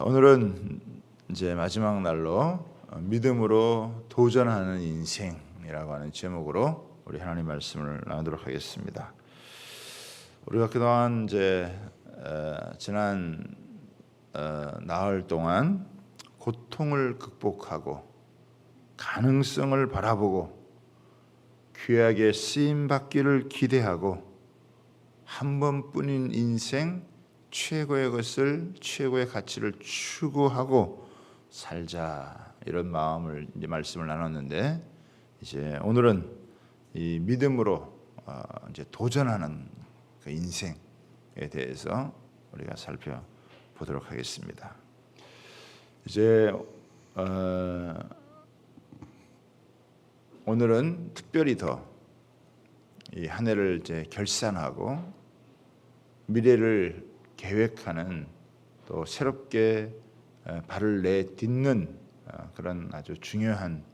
오늘은 이제 마지막 날로 믿음으로 도전하는 인생이라고 하는 제목으로 우리 하나님 말씀을 나누도록 하겠습니다. 우리가 그동안 이제 지난 나흘 동안 고통을 극복하고 가능성을 바라보고 귀하게 쓰임 받기를 기대하고 한 번뿐인 인생 최고의 것을, 최고의 가치를 추구하고 살자, 이런 마음을 이제 말씀을 나눴는데, 이제 오늘은 이 믿음으로 이제 도전하는 그 인생에 대해서 우리가 살펴보도록 하겠습니다. 이제 오늘은 특별히 더 이 한 해를 이제 결산하고 미래를 계획하는, 또 새롭게 발을 내딛는 그런 아주 중요한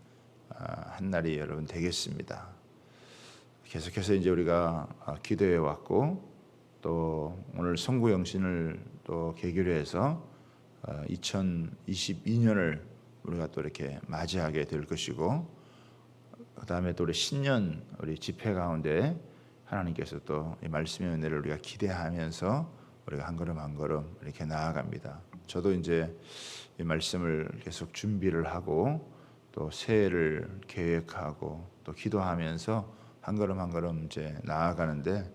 한 날이 여러분 되겠습니다. 계속해서 이제 우리가 기도해 왔고, 또 오늘 성구영신을 또 계기로 해서 2022년을 우리가 또 이렇게 맞이하게 될 것이고, 그 다음에 또 우리 신년 우리 집회 가운데 하나님께서 또 이 말씀의 은혜를 우리가 기대하면서 우리가 한 걸음 한 걸음 이렇게 나아갑니다. 저도 이제 이 말씀을 계속 준비를 하고 또 새해를 계획하고 또 기도하면서 한 걸음 한 걸음 이제 나아가는데,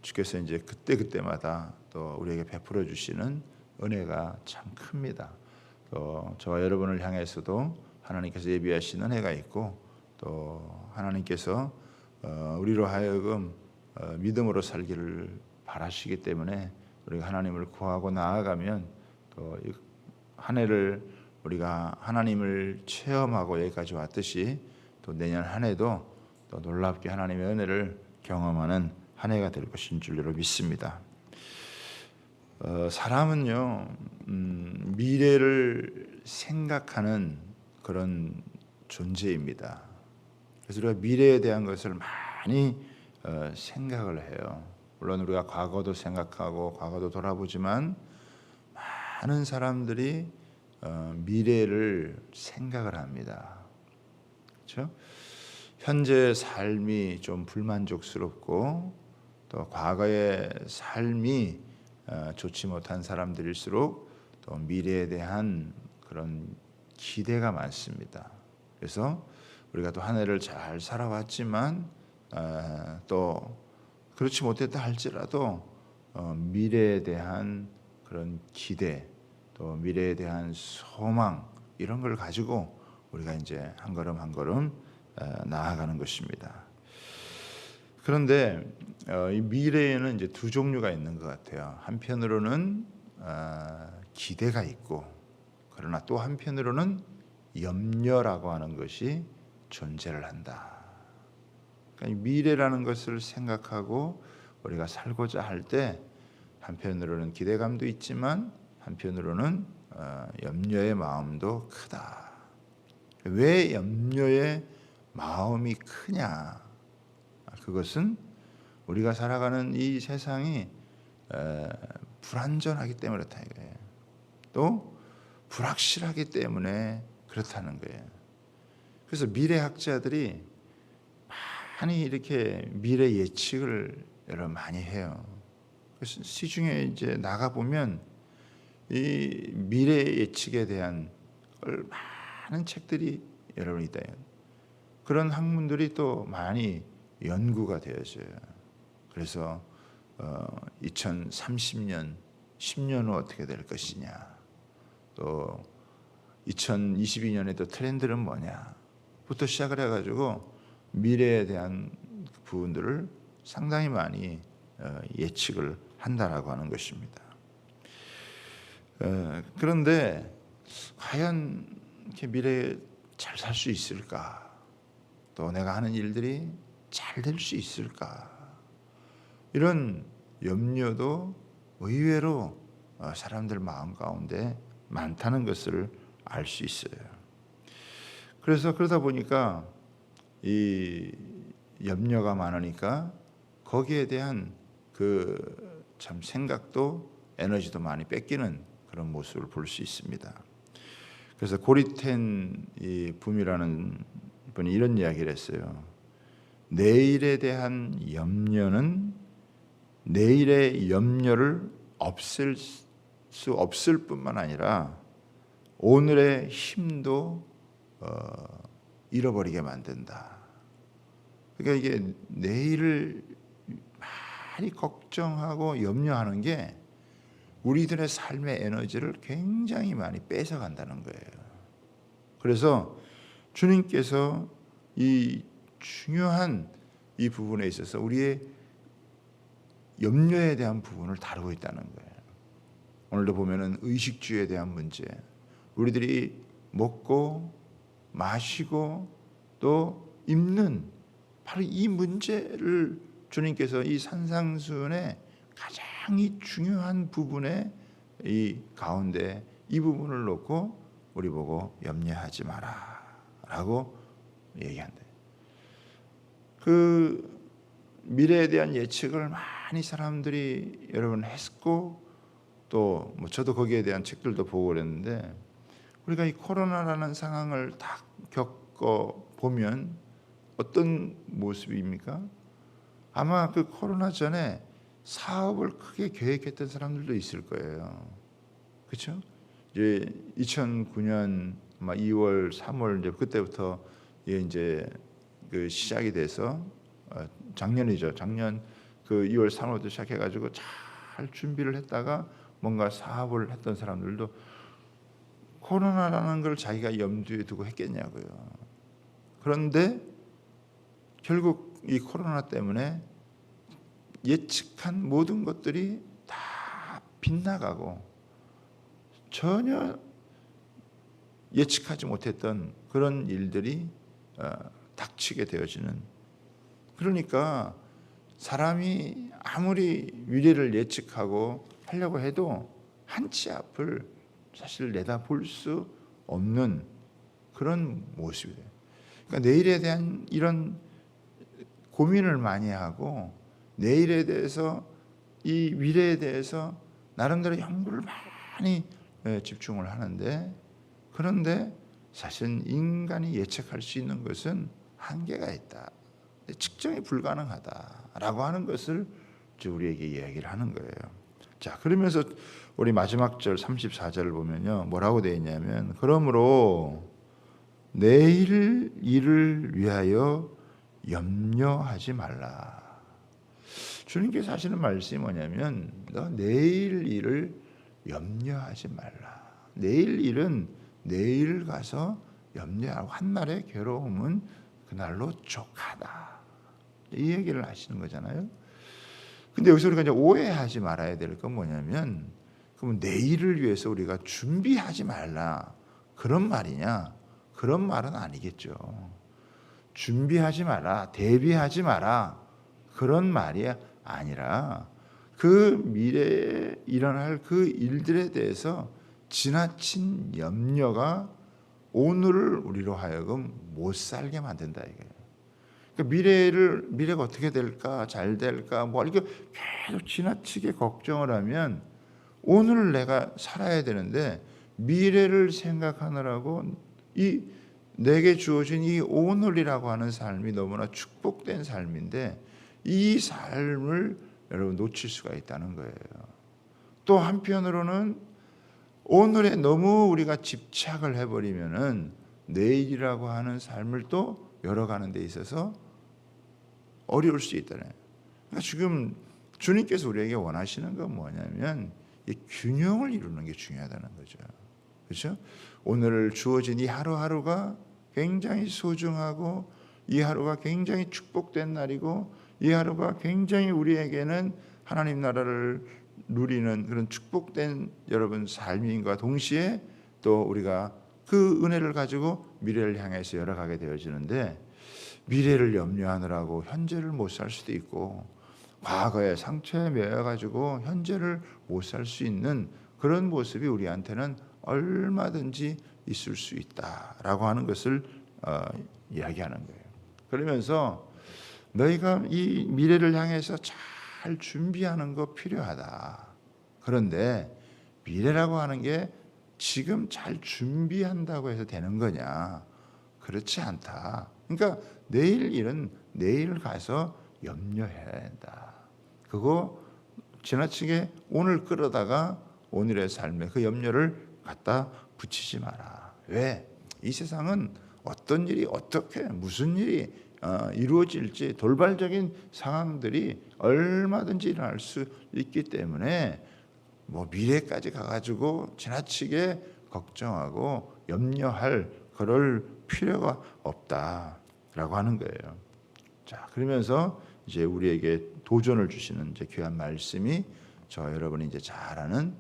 주께서 이제 그때마다 또 우리에게 베풀어 주시는 은혜가 참 큽니다. 또 저와 여러분을 향해서도 하나님께서 예비하신 은혜가 있고, 또 하나님께서 우리로 하여금 믿음으로 살기를 바라시기 때문에 우리가 하나님을 구하고 나아가면 또 한 해를 우리가 하나님을 체험하고 여기까지 왔듯이 또 내년 한 해도 또 놀랍게 하나님의 은혜를 경험하는 한 해가 될 것인 줄로 믿습니다. 사람은요, 미래를 생각하는 그런 존재입니다. 그래서 우리가 미래에 대한 것을 많이 생각을 해요. 물론 우리가 과거도 생각하고 과거도 돌아보지만 많은 사람들이 미래를 생각을 합니다. 그렇죠? 현재 삶이 좀 불만족스럽고 또 과거의 삶이 좋지 못한 사람들일수록 또 미래에 대한 그런 기대가 많습니다. 그래서 우리가 또 한 해를 잘 살아왔지만 또 그렇지 못했다 할지라도 미래에 대한 그런 기대, 또 미래에 대한 소망, 이런 걸 가지고 우리가 이제 한 걸음 한 걸음 나아가는 것입니다. 그런데 이 미래에는 이제 두 종류가 있는 것 같아요. 한편으로는 기대가 있고, 그러나 또 한편으로는 염려라고 하는 것이 존재를 한다. 그러니까 미래라는 것을 생각하고 우리가 살고자 할 때 한편으로는 기대감도 있지만 한편으로는 염려의 마음도 크다. 왜 염려의 마음이 크냐? 그것은 우리가 살아가는 이 세상이 불안전하기 때문에 그렇다 이거예요. 또 불확실하기 때문에 그렇다는 거예요. 그래서 미래학자들이 많이 이렇게 미래 예측을 여러분 많이 해요. 그래서 시중에 이제 나가 보면 이 미래 예측에 대한 많은 책들이 여러분 있다. 그런 학문들이 또 많이 연구가 되어져요. 그래서 2030년, 10년 후 어떻게 될 것이냐, 또 2022년에 또 트렌드는 뭐냐부터 시작을 해가지고 미래에 대한 부분들을 상당히 많이 예측을 한다라고 하는 것입니다. 그런데 과연 이렇게 미래에 잘 살 수 있을까? 또 내가 하는 일들이 잘 될 수 있을까? 이런 염려도 의외로 사람들 마음 가운데 많다는 것을 알 수 있어요. 그래서 그러다 보니까 이 염려가 많으니까 거기에 대한 그 참 생각도 에너지도 많이 뺏기는 그런 모습을 볼 수 있습니다. 그래서 고리텐 이 붐이라는 분이 이런 이야기를 했어요. 내일에 대한 염려는 내일의 염려를 없앨 수 없을 뿐만 아니라 오늘의 힘도 잃어버리게 만든다. 그러니까 이게 내일을 많이 걱정하고 염려하는 게 우리들의 삶의 에너지를 굉장히 많이 뺏어간다는 거예요. 그래서 주님께서 이 중요한 이 부분에 있어서 우리의 염려에 대한 부분을 다루고 있다는 거예요. 오늘도 보면은 의식주에 대한 문제, 우리들이 먹고 마시고 또 입는 바로 이 문제를 주님께서 이 산상수훈의 가장 이 중요한 부분에 이 가운데 이 부분을 놓고 우리 보고 염려하지 마라 라고 얘기한대. 그 미래에 대한 예측을 많이 사람들이 여러분 했고 또 뭐 저도 거기에 대한 책들도 보고 그랬는데 우리가 이 코로나라는 상황을 딱 겪어 보면 어떤 모습입니까? 아마 그 코로나 전에 사업을 크게 계획했던 사람들도 있을 거예요. 그렇죠? 이제 2009년 아마 2월, 3월 이제 그때부터 이제 그 시작이 돼서 작년이죠. 작년 그 2월, 3월부터 시작해가지고 잘 준비를 했다가 뭔가 사업을 했던 사람들도 코로나라는 걸 자기가 염두에 두고 했겠냐고요. 그런데 결국 이 코로나 때문에 예측한 모든 것들이 다 빗나가고 전혀 예측하지 못했던 그런 일들이 닥치게 되어지는. 그러니까 사람이 아무리 미래를 예측하고 하려고 해도 한치 앞을 사실 내다볼 수 없는 그런 모습이 돼요. 그러니까 내일에 대한 이런 고민을 많이 하고 내일에 대해서 이 미래에 대해서 나름대로 연구를 많이 집중을 하는데 그런데 사실 인간이 예측할 수 있는 것은 한계가 있다. 측정이 불가능하다라고 하는 것을 우리에게 이야기를 하는 거예요. 자, 그러면서 우리 마지막 절 34절을 보면요. 뭐라고 되어 있냐면 그러므로 내일 일을 위하여 염려하지 말라. 주님께서 하시는 말씀이 뭐냐면 너 내일 일을 염려하지 말라. 내일 일은 내일 가서 염려하고 한날의 괴로움은 그날로 족하다. 이 얘기를 하시는 거잖아요. 근데 여기서 우리가 이제 오해하지 말아야 될 건 뭐냐면 그러면 내일을 위해서 우리가 준비하지 말라 그런 말이냐? 그런 말은 아니겠죠. 준비하지 마라, 대비하지 마라 그런 말이 아니라 그 미래에 일어날 그 일들에 대해서 지나친 염려가 오늘을 우리로 하여금 못 살게 만든다 이거예요. 그러니까 미래가 어떻게 될까, 잘 될까, 뭐 이렇게 계속 지나치게 걱정을 하면 오늘 내가 살아야 되는데 미래를 생각하느라고 이 내게 주어진 이 오늘이라고 하는 삶이 너무나 축복된 삶인데 이 삶을 여러분 놓칠 수가 있다는 거예요. 또 한편으로는 오늘에 너무 우리가 집착을 해버리면은 내일이라고 하는 삶을 또 열어가는 데 있어서 어려울 수 있다네. 그러니까 지금 주님께서 우리에게 원하시는 건 뭐냐면 이 균형을 이루는 게 중요하다는 거죠. 그렇죠? 오늘 주어진 이 하루하루가 굉장히 소중하고 이 하루가 굉장히 축복된 날이고 이 하루가 굉장히 우리에게는 하나님 나라를 누리는 그런 축복된 여러분 삶인과 동시에 또 우리가 그 은혜를 가지고 미래를 향해서 열어가게 되어지는데 미래를 염려하느라고 현재를 못 살 수도 있고 과거의 상처에 매여가지고 현재를 못 살 수 있는 그런 모습이 우리한테는 얼마든지 있을 수 있다라고 하는 것을 이야기하는 거예요. 그러면서 너희가 이 미래를 향해서 잘 준비하는 거 필요하다. 그런데 미래라고 하는 게 지금 잘 준비한다고 해서 되는 거냐? 그렇지 않다. 그러니까 내일 일은 내일 가서 염려해야 된다. 그거 지나치게 오늘 끌어다가 오늘의 삶에 그 염려를 갖다 붙이지 마라. 왜? 이 세상은 어떤 일이 어떻게 무슨 일이 이루어질지 돌발적인 상황들이 얼마든지 일어날 수 있기 때문에 뭐 미래까지 가가지고 지나치게 걱정하고 염려할 그럴 필요가 없다라고 하는 거예요. 자, 그러면서 이제 우리에게 도전을 주시는 이제 귀한 말씀이 저 여러분이 이제 잘 아는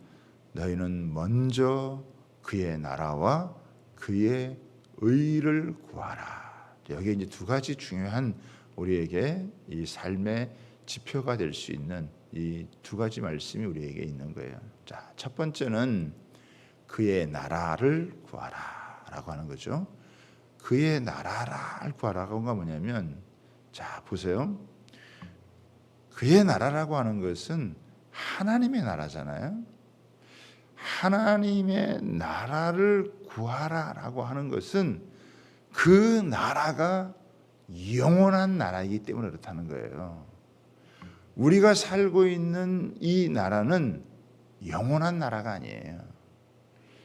너희는 먼저 그의 나라와 그의 의를 구하라. 여기 이제 두 가지 중요한 우리에게 이 삶의 지표가 될 수 있는 이 두 가지 말씀이 우리에게 있는 거예요. 자, 첫 번째는 그의 나라를 구하라라고 하는 거죠. 그의 나라를 구하라가 뭐냐면, 자 보세요. 그의 나라라고 하는 것은 하나님의 나라잖아요. 하나님의 나라를 구하라라고 하는 것은 그 나라가 영원한 나라이기 때문에 그렇다는 거예요. 우리가 살고 있는 이 나라는 영원한 나라가 아니에요.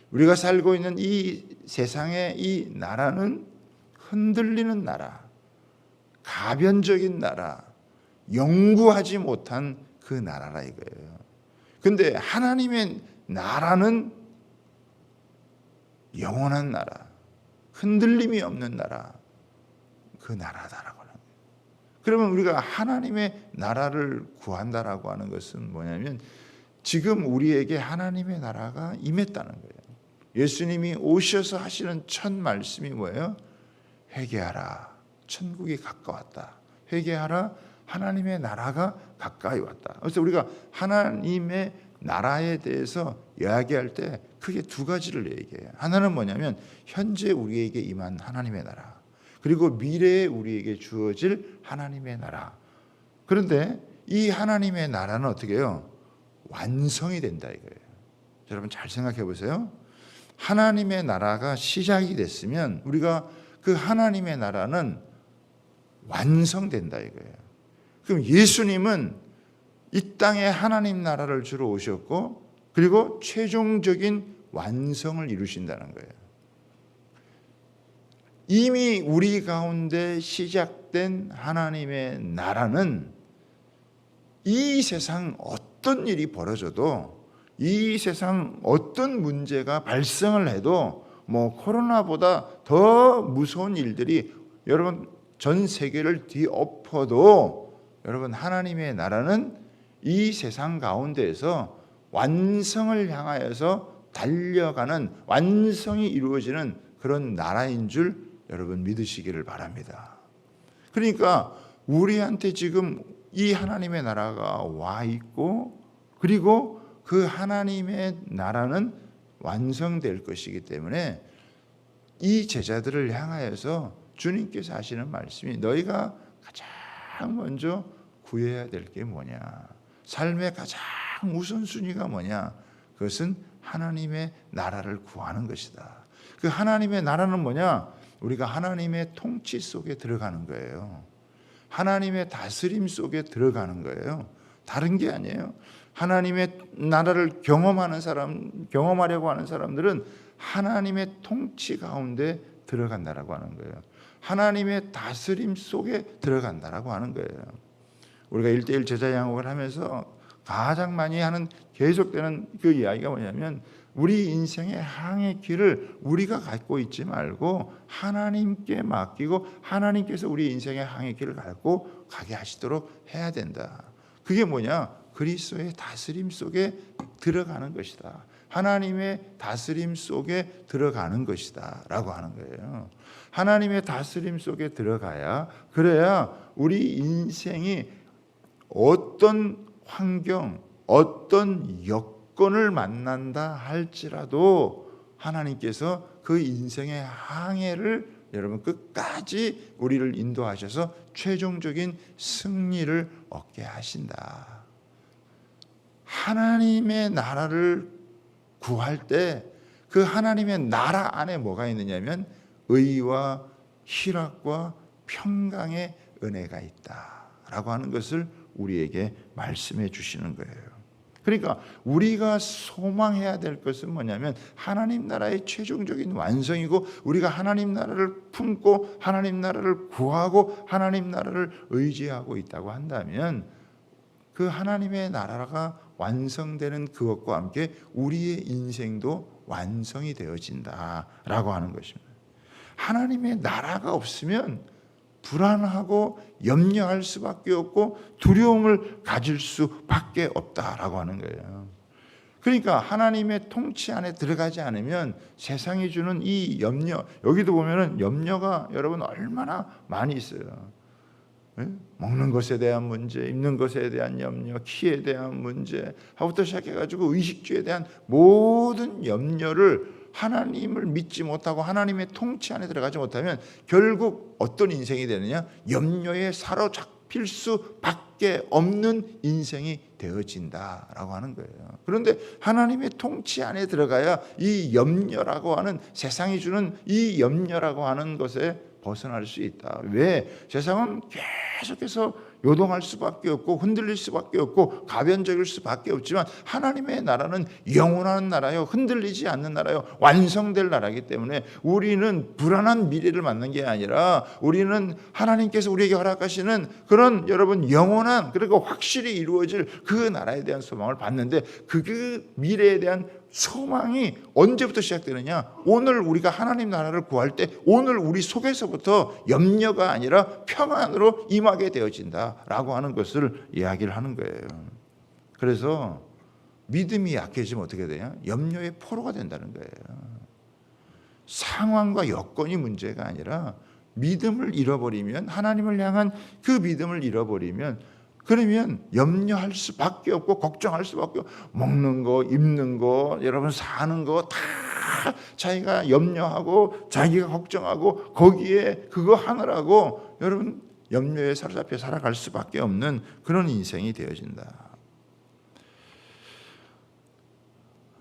우리가 살고 있는 이 세상의 이 나라는 흔들리는 나라, 가변적인 나라, 영구하지 못한 그 나라라 이거예요. 근데 하나님의 나라는 영원한 나라, 흔들림이 없는 나라, 그 나라다라고 하는 거예요. 그러면 우리가 하나님의 나라를 구한다라고 하는 것은 뭐냐면 지금 우리에게 하나님의 나라가 임했다는 거예요. 예수님이 오셔서 하시는 첫 말씀이 뭐예요? 회개하라, 천국이 가까웠다. 회개하라, 하나님의 나라가 가까이 왔다. 그래서 우리가 하나님의 나라에 대해서 이야기할 때 크게 두 가지를 얘기해요. 하나는 뭐냐면 현재 우리에게 임한 하나님의 나라, 그리고 미래에 우리에게 주어질 하나님의 나라. 그런데 이 하나님의 나라는 어떻게 해요? 완성이 된다 이거예요. 여러분 잘 생각해 보세요. 하나님의 나라가 시작이 됐으면 우리가 그 하나님의 나라는 완성된다 이거예요. 그럼 예수님은 이 땅에 하나님 나라를 주러 오셨고 그리고 최종적인 완성을 이루신다는 거예요. 이미 우리 가운데 시작된 하나님의 나라는 이 세상 어떤 일이 벌어져도, 이 세상 어떤 문제가 발생을 해도, 뭐 코로나보다 더 무서운 일들이 여러분 전 세계를 뒤엎어도 여러분 하나님의 나라는 이 세상 가운데에서 완성을 향하여서 달려가는, 완성이 이루어지는 그런 나라인 줄 여러분 믿으시기를 바랍니다. 그러니까 우리한테 지금 이 하나님의 나라가 와 있고 그리고 그 하나님의 나라는 완성될 것이기 때문에 이 제자들을 향하여서 주님께서 하시는 말씀이 너희가 가장 먼저 구해야 될 게 뭐냐, 삶의 가장 우선순위가 뭐냐, 그것은 하나님의 나라를 구하는 것이다. 그 하나님의 나라는 뭐냐? 우리가 하나님의 통치 속에 들어가는 거예요. 하나님의 다스림 속에 들어가는 거예요. 다른 게 아니에요. 하나님의 나라를 경험하는 사람, 경험하려고 하는 사람들은 하나님의 통치 가운데 들어간다라고 하는 거예요. 하나님의 다스림 속에 들어간다라고 하는 거예요. 우리가 1:1 제자 양육을 하면서 가장 많이 하는 계속되는 그 이야기가 뭐냐면 우리 인생의 항해 길을 우리가 갖고 있지 말고 하나님께 맡기고 하나님께서 우리 인생의 항해 길을 갖고 가게 하시도록 해야 된다. 그게 뭐냐? 그리스도의 다스림 속에 들어가는 것이다. 하나님의 다스림 속에 들어가는 것이다 라고 하는 거예요. 하나님의 다스림 속에 들어가야, 그래야 우리 인생이 어떤 환경, 어떤 여건을 만난다 할지라도 하나님께서 그 인생의 항해를 여러분 끝까지 우리를 인도하셔서 최종적인 승리를 얻게 하신다. 하나님의 나라를 구할 때 그 하나님의 나라 안에 뭐가 있느냐면 의와 희락과 평강의 은혜가 있다라고 하는 것을 우리에게 말씀해 주시는 거예요. 그러니까 우리가 소망해야 될 것은 뭐냐면 하나님 나라의 최종적인 완성이고, 우리가 하나님 나라를 품고 하나님 나라를 구하고 하나님 나라를 의지하고 있다고 한다면 그 하나님의 나라가 완성되는 그것과 함께 우리의 인생도 완성이 되어진다라고 하는 것입니다. 하나님의 나라가 없으면 불안하고 염려할 수밖에 없고 두려움을 가질 수밖에 없다라고 하는 거예요. 그러니까 하나님의 통치 안에 들어가지 않으면 세상이 주는 이 염려, 여기도 보면은 염려가 여러분 얼마나 많이 있어요. 먹는 것에 대한 문제, 입는 것에 대한 염려, 키에 대한 문제 하부터 시작해가지고 의식주에 대한 모든 염려를 하나님을 믿지 못하고 하나님의 통치 안에 들어가지 못하면 결국 어떤 인생이 되느냐? 염려에 사로잡힐 수밖에 없는 인생이 되어진다라고 하는 거예요. 그런데 하나님의 통치 안에 들어가야 이 염려라고 하는, 세상이 주는 이 염려라고 하는 것에 벗어날 수 있다. 왜? 세상은 계속해서 요동할 수밖에 없고 흔들릴 수밖에 없고 가변적일 수밖에 없지만 하나님의 나라는 영원한 나라요, 흔들리지 않는 나라요, 완성될 나라이기 때문에 우리는 불안한 미래를 맞는 게 아니라 우리는 하나님께서 우리에게 허락하시는 그런 여러분 영원한, 그리고 확실히 이루어질 그 나라에 대한 소망을 받는데, 그 미래에 대한 소망이 언제부터 시작되느냐? 오늘 우리가 하나님 나라를 구할 때 오늘 우리 속에서부터 염려가 아니라 평안으로 임하게 되어진다라고 하는 것을 이야기를 하는 거예요. 그래서 믿음이 약해지면 어떻게 되냐? 염려의 포로가 된다는 거예요. 상황과 여건이 문제가 아니라 믿음을 잃어버리면, 하나님을 향한 그 믿음을 잃어버리면, 그러면 염려할 수밖에 없고 걱정할 수밖에 없고, 먹는 거, 입는 거, 여러분 사는 거 다 자기가 염려하고 자기가 걱정하고 거기에 그거 하느라고 여러분 염려에 사로잡혀 살아갈 수밖에 없는 그런 인생이 되어진다.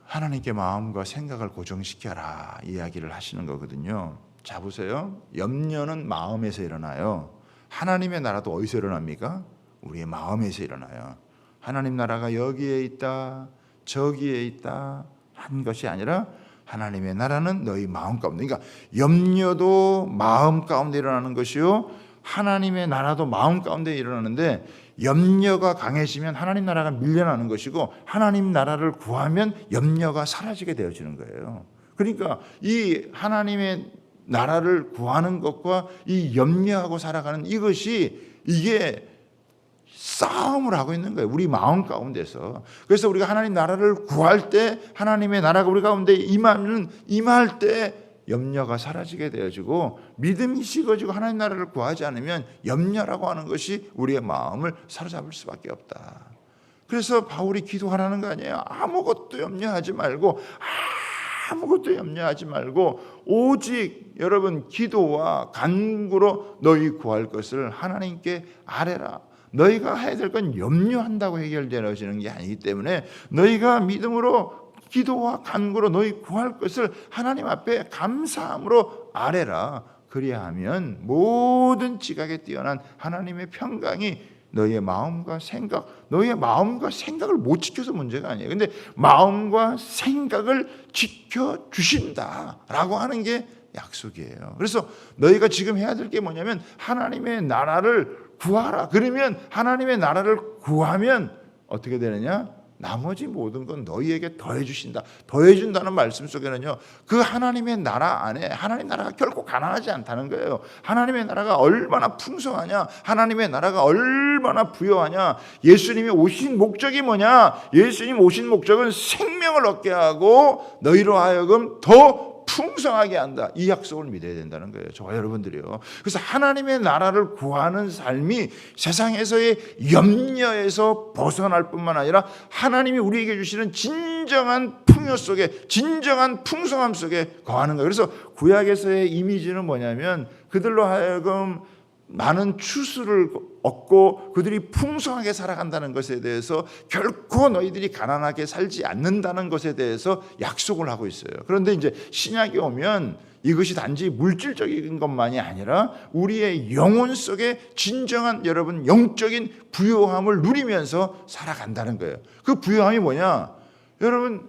하나님께 마음과 생각을 고정시켜라 이야기를 하시는 거거든요. 자 보세요. 염려는 마음에서 일어나요. 하나님의 나라도 어디서 일어납니까? 우리의 마음에서 일어나요. 하나님 나라가 여기에 있다, 저기에 있다 한 것이 아니라 하나님의 나라는 너희 마음 가운데. 그러니까 염려도 마음 가운데 일어나는 것이요, 하나님의 나라도 마음 가운데 일어나는데, 염려가 강해지면 하나님 나라가 밀려나는 것이고, 하나님 나라를 구하면 염려가 사라지게 되어지는 거예요. 그러니까 이 하나님의 나라를 구하는 것과 이 염려하고 살아가는 이것이, 이게 싸움을 하고 있는 거예요. 우리 마음 가운데서. 그래서 우리가 하나님 나라를 구할 때, 하나님의 나라가 우리 가운데 임할 때 염려가 사라지게 되어지고, 믿음이 식어지고 하나님 나라를 구하지 않으면 염려라고 하는 것이 우리의 마음을 사로잡을 수밖에 없다. 그래서 바울이 기도하라는 거 아니에요. 아무것도 염려하지 말고, 아무것도 염려하지 말고 오직 여러분 기도와 간구로 너희 구할 것을 하나님께 아뢰라. 너희가 해야 될 건 염려한다고 해결되어지는 게 아니기 때문에 너희가 믿음으로 기도와 간구로 너희 구할 것을 하나님 앞에 감사함으로 아뢰라. 그리하면 모든 지각에 뛰어난 하나님의 평강이 너희의 마음과 생각, 너희의 마음과 생각을 못 지켜서 문제가 아니에요. 근데 마음과 생각을 지켜주신다라고 하는 게 약속이에요. 그래서 너희가 지금 해야 될 게 뭐냐면 하나님의 나라를 구하라. 그러면 하나님의 나라를 구하면 어떻게 되느냐? 나머지 모든 건 너희에게 더해 주신다. 더해 준다는 말씀 속에는요, 그 하나님의 나라 안에, 하나님 나라가 결코 가난하지 않다는 거예요. 하나님의 나라가 얼마나 풍성하냐, 하나님의 나라가 얼마나 부여하냐. 예수님이 오신 목적이 뭐냐? 예수님 오신 목적은 생명을 얻게 하고 너희로 하여금 더 풍성하게 한다. 이 약속을 믿어야 된다는 거예요. 저와 여러분들이요. 그래서 하나님의 나라를 구하는 삶이 세상에서의 염려에서 벗어날 뿐만 아니라 하나님이 우리에게 주시는 진정한 풍요 속에, 진정한 풍성함 속에 거하는 거예요. 그래서 구약에서의 이미지는 뭐냐면 그들로 하여금 많은 추수를 얻고 그들이 풍성하게 살아간다는 것에 대해서 결코 너희들이 가난하게 살지 않는다는 것에 대해서 약속을 하고 있어요. 그런데 이제 신약에 오면 이것이 단지 물질적인 것만이 아니라 우리의 영혼 속에 진정한 여러분 영적인 부요함을 누리면서 살아간다는 거예요. 그 부요함이 뭐냐? 여러분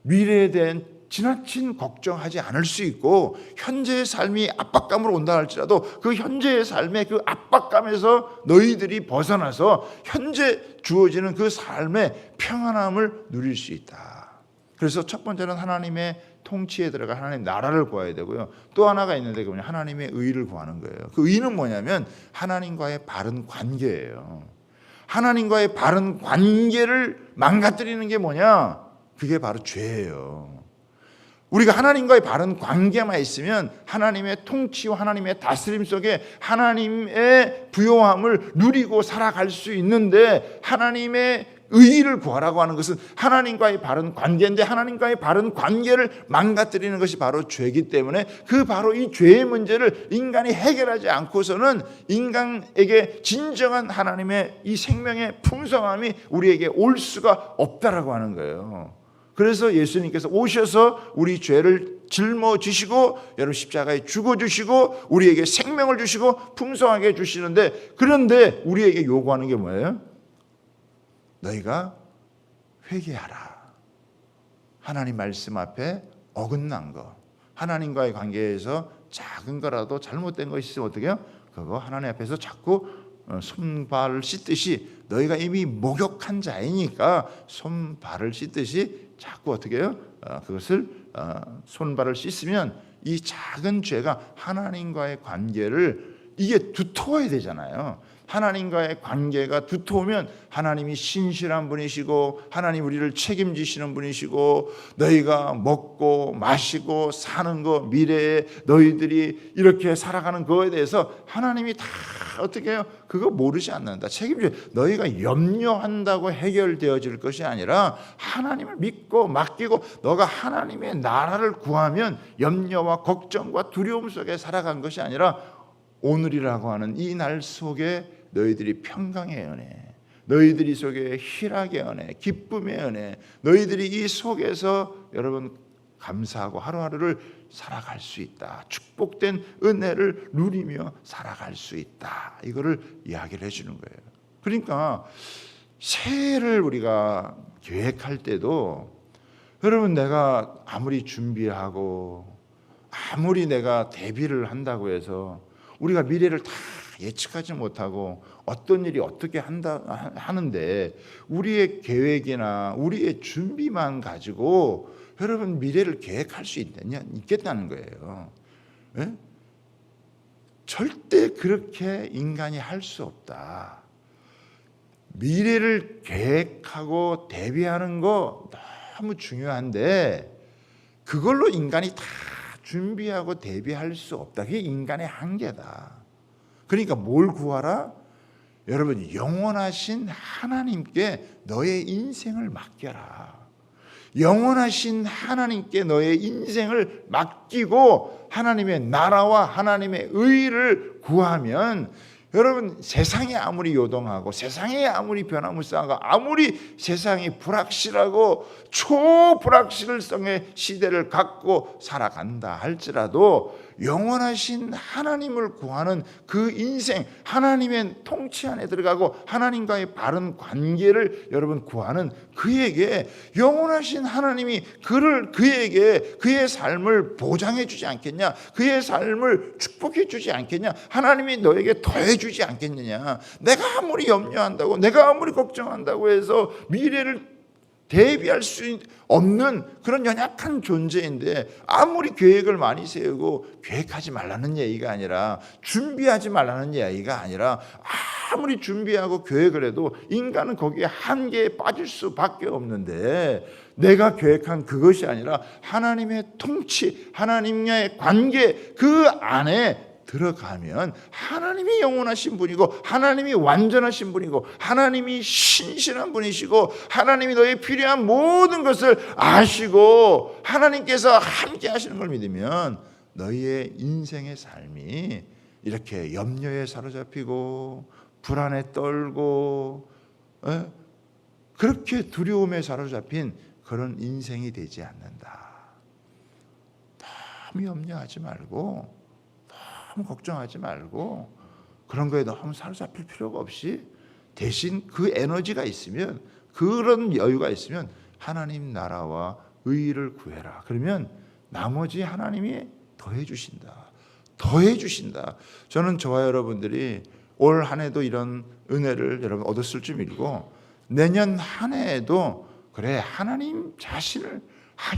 미래에 대한 지나친 걱정하지 않을 수 있고 현재의 삶이 압박감으로 온다 할지라도 그 현재의 삶의 그 압박감에서 너희들이 벗어나서 현재 주어지는 그 삶의 평안함을 누릴 수 있다. 그래서 첫 번째는 하나님의 통치에 들어가 하나님 나라를 구해야 되고요. 또 하나가 있는데 그건 하나님의 의를 구하는 거예요. 그 의는 뭐냐면 하나님과의 바른 관계예요. 하나님과의 바른 관계를 망가뜨리는 게 뭐냐? 그게 바로 죄예요. 우리가 하나님과의 바른 관계만 있으면 하나님의 통치와 하나님의 다스림 속에 하나님의 부요함을 누리고 살아갈 수 있는데 하나님의 의의를 구하라고 하는 것은 하나님과의 바른 관계인데 하나님과의 바른 관계를 망가뜨리는 것이 바로 죄이기 때문에 그 바로 이 죄의 문제를 인간이 해결하지 않고서는 인간에게 진정한 하나님의 이 생명의 풍성함이 우리에게 올 수가 없다라고 하는 거예요. 그래서 예수님께서 오셔서 우리 죄를 짊어지시고 여러분 십자가에 죽어주시고 우리에게 생명을 주시고 풍성하게 주시는데 그런데 우리에게 요구하는 게 뭐예요? 너희가 회개하라. 하나님 말씀 앞에 어긋난 거, 하나님과의 관계에서 작은 거라도 잘못된 것이 있으면 어떻게 해요? 그거 하나님 앞에서 자꾸 손발을 씻듯이 너희가 이미 목욕한 자이니까 손발을 씻듯이 자꾸 어떻게 해요? 그것을 손발을 씻으면 이 작은 죄가 하나님과의 관계를 이게 두터워야 되잖아요. 하나님과의 관계가 두터우면 하나님이 신실한 분이시고 하나님 우리를 책임지시는 분이시고 너희가 먹고 마시고 사는 거 미래에 너희들이 이렇게 살아가는 거에 대해서 하나님이 다 어떻게 해요? 그거 모르지 않는다. 책임져. 너희가 염려한다고 해결되어질 것이 아니라 하나님을 믿고 맡기고 너가 하나님의 나라를 구하면 염려와 걱정과 두려움 속에 살아간 것이 아니라 오늘이라고 하는 이 날 속에 너희들이 평강의 은혜, 너희들이 속에 희락의 은혜, 기쁨의 은혜, 너희들이 이 속에서 여러분 감사하고 하루하루를 살아갈 수 있다. 축복된 은혜를 누리며 살아갈 수 있다. 이거를 이야기를 해주는 거예요. 그러니까 새해를 우리가 계획할 때도 여러분 내가 아무리 준비하고 아무리 내가 대비를 한다고 해서 우리가 미래를 다 예측하지 못하고 어떤 일이 어떻게 하는데 우리의 계획이나 우리의 준비만 가지고 여러분 미래를 계획할 수 있겠다는 거예요. 네? 절대 그렇게 인간이 할 수 없다. 미래를 계획하고 대비하는 거 너무 중요한데 그걸로 인간이 다 준비하고 대비할 수 없다. 그게 인간의 한계다. 그러니까 뭘 구하라? 여러분 영원하신 하나님께 너의 인생을 맡겨라. 영원하신 하나님께 너의 인생을 맡기고 하나님의 나라와 하나님의 의를 구하면 여러분 세상이 아무리 요동하고 세상이 아무리 변화무쌍하고 아무리 세상이 불확실하고 초불확실성의 시대를 갖고 살아간다 할지라도 영원하신 하나님을 구하는 그 인생 하나님의 통치 안에 들어가고 하나님과의 바른 관계를 여러분 구하는 그에게 영원하신 하나님이 그에게 그의 삶을 보장해 주지 않겠냐, 그의 삶을 축복해 주지 않겠냐, 하나님이 너에게 더해 주지 않겠느냐. 내가 아무리 염려한다고 내가 아무리 걱정한다고 해서 미래를 대비할 수 없는 그런 연약한 존재인데 아무리 계획을 많이 세우고 계획하지 말라는 얘기가 아니라 준비하지 말라는 얘기가 아니라 아무리 준비하고 계획을 해도 인간은 거기에 한계에 빠질 수밖에 없는데 내가 계획한 그것이 아니라 하나님의 통치, 하나님과의 관계 그 안에 들어가면 하나님이 영원하신 분이고 하나님이 완전하신 분이고 하나님이 신실한 분이시고 하나님이 너의 필요한 모든 것을 아시고 하나님께서 함께 하시는 걸 믿으면 너희의 인생의 삶이 이렇게 염려에 사로잡히고 불안에 떨고 그렇게 두려움에 사로잡힌 그런 인생이 되지 않는다. 너무 염려하지 말고 너무 걱정하지 말고 그런 거에 너무 사로잡힐 필요가 없이 대신 그 에너지가 있으면, 그런 여유가 있으면 하나님 나라와 의를 구해라. 그러면 나머지 하나님이 더해 주신다. 더해 주신다. 저는 저와 여러분들이 올 한 해도 이런 은혜를 여러분 얻었을 줄 믿고 내년 한 해에도 그래, 하나님 자신을,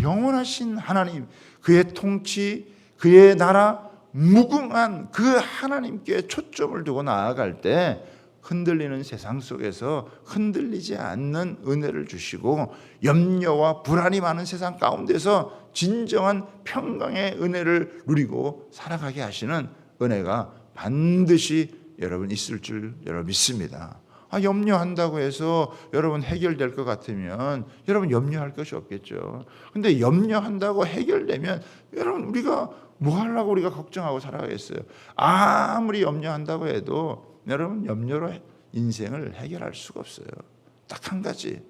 영원하신 하나님, 그의 통치, 그의 나라, 무궁한 그 하나님께 초점을 두고 나아갈 때 흔들리는 세상 속에서 흔들리지 않는 은혜를 주시고 염려와 불안이 많은 세상 가운데서 진정한 평강의 은혜를 누리고 살아가게 하시는 은혜가 반드시 여러분 있을 줄 여러분 믿습니다. 염려한다고 해서 여러분 해결될 것 같으면 여러분 염려할 것이 없겠죠. 근데 염려한다고 해결되면 여러분 우리가 뭐 하려고 우리가 걱정하고 살아가겠어요. 아무리 염려한다고 해도 여러분 염려로 인생을 해결할 수가 없어요. 딱 한 가지,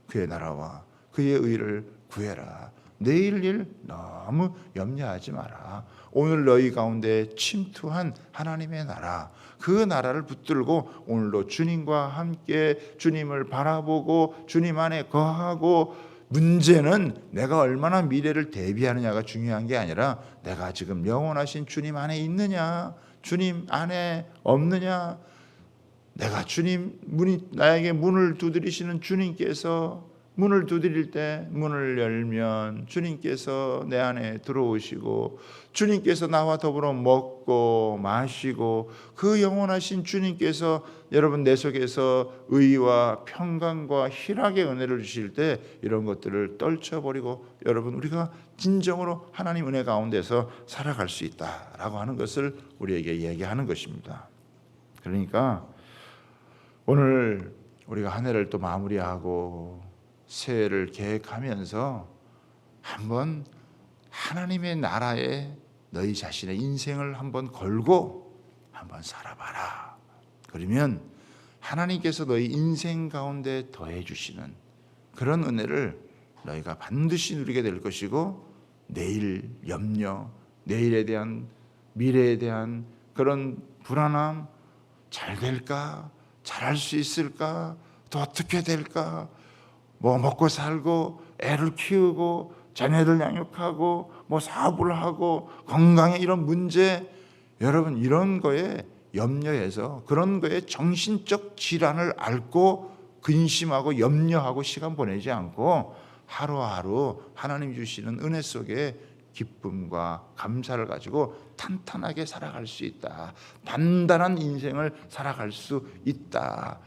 그의 나라와 그의 의를 구해라. 내일 일 너무 염려하지 마라. 오늘 너희 가운데 침투한 하나님의 나라, 그 나라를 붙들고 오늘도 주님과 함께 주님을 바라보고 주님 안에 거하고, 문제는 내가 얼마나 미래를 대비하느냐가 중요한 게 아니라 내가 지금 영원하신 주님 안에 있느냐, 주님 안에 없느냐. 내가 주님, 나에게 문을 두드리시는 주님께서 문을 두드릴 때 문을 열면 주님께서 내 안에 들어오시고 주님께서 나와 더불어 먹고 마시고 그 영원하신 주님께서 여러분 내 속에서 의와 평강과 희락의 은혜를 주실 때 이런 것들을 떨쳐버리고 여러분 우리가 진정으로 하나님 은혜 가운데서 살아갈 수 있다라고 하는 것을 우리에게 얘기하는 것입니다. 그러니까 오늘 우리가 한 해를 또 마무리하고 새해를 계획하면서 한번 하나님의 나라에 너희 자신의 인생을 한번 걸고 한번 살아봐라. 그러면 하나님께서 너희 인생 가운데 더해 주시는 그런 은혜를 너희가 반드시 누리게 될 것이고, 내일 염려, 내일에 대한, 미래에 대한 그런 불안함, 잘 될까? 잘할 수 있을까? 또 어떻게 될까? 뭐 먹고 살고 애를 키우고 자녀를 양육하고 뭐 사업을 하고 건강에 이런 문제, 여러분 이런 거에 염려해서 그런 거에 정신적 질환을 앓고 근심하고 염려하고 시간 보내지 않고 하루하루 하나님 주시는 은혜 속에 기쁨과 감사를 가지고 탄탄하게 살아갈 수 있다. 단단한 인생을 살아갈 수 있다.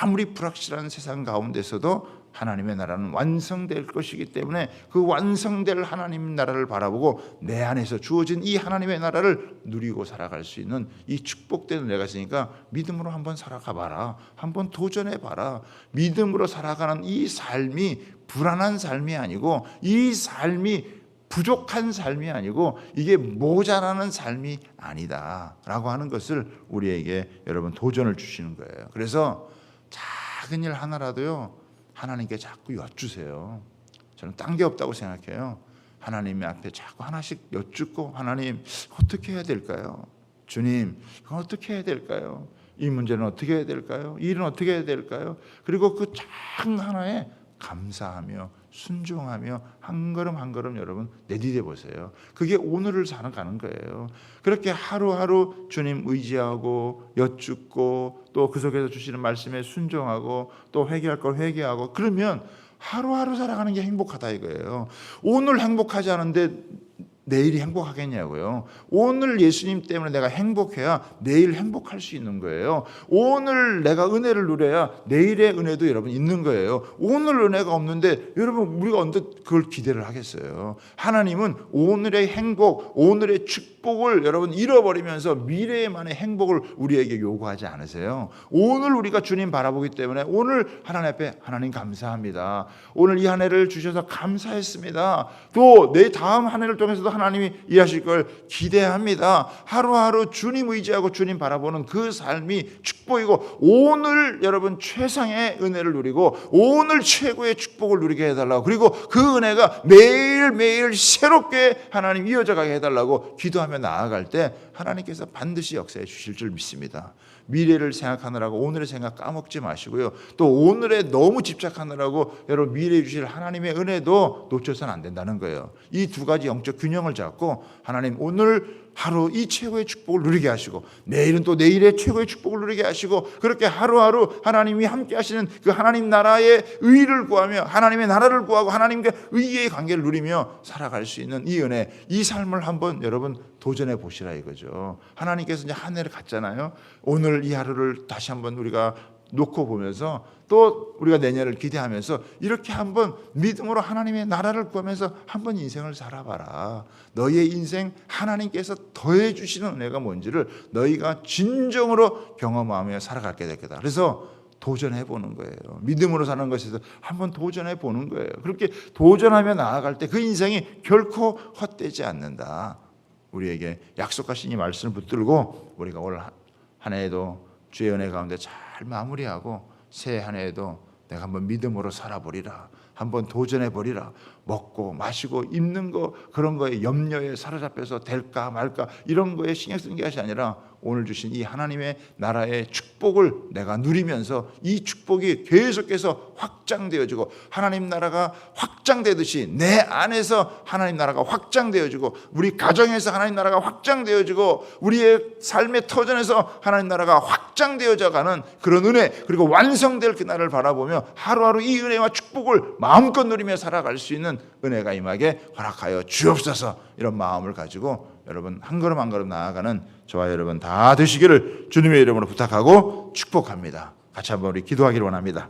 아무리 불확실한 세상 가운데서도 하나님의 나라는 완성될 것이기 때문에 그 완성될 하나님 나라를 바라보고 내 안에서 주어진 이 하나님의 나라를 누리고 살아갈 수 있는 이 축복된 은혜가 있으니까 믿음으로 한번 살아가 봐라. 한번 도전해 봐라. 믿음으로 살아가는 이 삶이 불안한 삶이 아니고, 이 삶이 부족한 삶이 아니고, 이게 모자라는 삶이 아니다 라고 하는 것을 우리에게 여러분 도전을 주시는 거예요. 그래서 작은 일 하나라도요 하나님께 자꾸 여쭈세요. 저는 딴 게 없다고 생각해요. 하나님 앞에 자꾸 하나씩 여쭙고, 하나님 어떻게 해야 될까요? 주님 이건 어떻게 해야 될까요? 이 문제는 어떻게 해야 될까요? 이 일은 어떻게 해야 될까요? 그리고 그 작은 하나에 감사하며 순종하며 한 걸음 한 걸음 여러분 내디뎌 보세요. 그게 오늘을 살아가는 거예요. 그렇게 하루하루 주님 의지하고 여쭙고 또 그 속에서 주시는 말씀에 순종하고 또 회개할 걸 회개하고, 그러면 하루하루 살아가는 게 행복하다 이거예요. 오늘 행복하지 않은데 내일이 행복하겠냐고요. 오늘 예수님 때문에 내가 행복해야 내일 행복할 수 있는 거예요. 오늘 내가 은혜를 누려야 내일의 은혜도 여러분 있는 거예요. 오늘 은혜가 없는데 여러분 우리가 언제 그걸 기대를 하겠어요. 하나님은 오늘의 행복, 오늘의 축복을 여러분 잃어버리면서 미래에만의 행복을 우리에게 요구하지 않으세요. 오늘 우리가 주님 바라보기 때문에 오늘 하나님 앞에 하나님 감사합니다. 오늘 이 한 해를 주셔서 감사했습니다. 또 내 다음 한 해를 통해서도 하나님이 일하실 걸 기대합니다. 하루하루 주님 의지하고 주님 바라보는 그 삶이 축복이고, 오늘 여러분 최상의 은혜를 누리고 오늘 최고의 축복을 누리게 해달라고, 그리고 그 은혜가 매일매일 새롭게 하나님 이어져 가게 해달라고 기도하며 나아갈 때 하나님께서 반드시 역사해 주실 줄 믿습니다. 미래를 생각하느라고 오늘의 생각 까먹지 마시고요. 또 오늘에 너무 집착하느라고 여러분 미래에 주실 하나님의 은혜도 놓쳐서는 안 된다는 거예요. 이 두 가지 영적 균형을 잡고 하나님 오늘 하루 이 최고의 축복을 누리게 하시고, 내일은 또 내일의 최고의 축복을 누리게 하시고, 그렇게 하루하루 하나님이 함께 하시는 그 하나님 나라의 의를 구하며 하나님의 나라를 구하고 하나님과 의의 관계를 누리며 살아갈 수 있는 이 은혜, 이 삶을 한번 여러분 도전해 보시라 이거죠. 하나님께서 이제 한 해를 갔잖아요. 오늘 이 하루를 다시 한번 우리가 놓고 보면서 또 우리가 내년을 기대하면서 이렇게 한번 믿음으로 하나님의 나라를 구하면서 한번 인생을 살아봐라. 너희의 인생 하나님께서 더해 주시는 은혜가 뭔지를 너희가 진정으로 경험하며 살아가게 될 거다. 그래서 도전해 보는 거예요. 믿음으로 사는 것에서 한번 도전해 보는 거예요. 그렇게 도전하며 나아갈 때 그 인생이 결코 헛되지 않는다. 우리에게 약속하신 이 말씀을 붙들고 우리가 올 한 해에도 주의 은혜 가운데 잘 마무리하고 새해 한 해에도 내가 한번 믿음으로 살아보리라, 한번 도전해보리라. 먹고 마시고 입는 거 그런 거에 염려에 사로잡혀서 될까 말까 이런 거에 신경 쓰는 것이 아니라 오늘 주신 이 하나님의 나라의 축복을 내가 누리면서 이 축복이 계속해서 확장되어지고, 하나님 나라가 확장되듯이 내 안에서 하나님 나라가 확장되어지고, 우리 가정에서 하나님 나라가 확장되어지고, 우리의 삶의 터전에서 하나님 나라가 확장되어져 가는 그런 은혜, 그리고 완성될 그날을 바라보며 하루하루 이 은혜와 축복을 마음껏 누리며 살아갈 수 있는 은혜가 임하게 허락하여 주옵소서. 이런 마음을 가지고 여러분 한 걸음 한 걸음 나아가는 저와 여러분 다 되시기를 주님의 이름으로 부탁하고 축복합니다. 같이 한번 우리 기도하기를 원합니다.